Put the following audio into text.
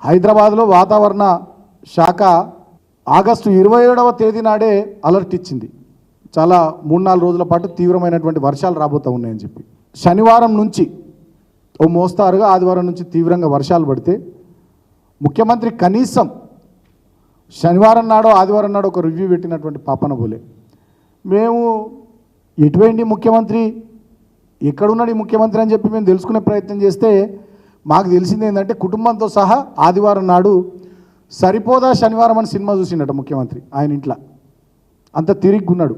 హైదరాబాద్లో వాతావరణ శాఖ ఆగస్టు 27వ తేదీ నాడే అలర్ట్ ఇచ్చింది. చాలా 3-4 రోజుల పాటు తీవ్రమైనటువంటి వర్షాలు రాబోతూ ఉన్నాయని చెప్పి. శనివారం నుంచి ఓ మోస్తారుగా, ఆదివారం నుంచి తీవ్రంగా వర్షాలు పడితే ముఖ్యమంత్రి కనీసం శనివారం నాడో ఆదివారం నాడో ఒక రివ్యూ పెట్టినటువంటి పాపన పోలే. మేము ఎటువంటి ముఖ్యమంత్రి, ఎక్కడున్నాడు ఈ ముఖ్యమంత్రి అని చెప్పి మేము తెలుసుకునే ప్రయత్నం చేస్తే మాకు తెలిసింది ఏంటంటే కుటుంబంతో సహా ఆదివారం నాడు సరిపోదా శనివారం అని సినిమా చూసిండట ముఖ్యమంత్రి. ఆయన ఇంట్లో అంత తిరిగి ఉన్నాడు.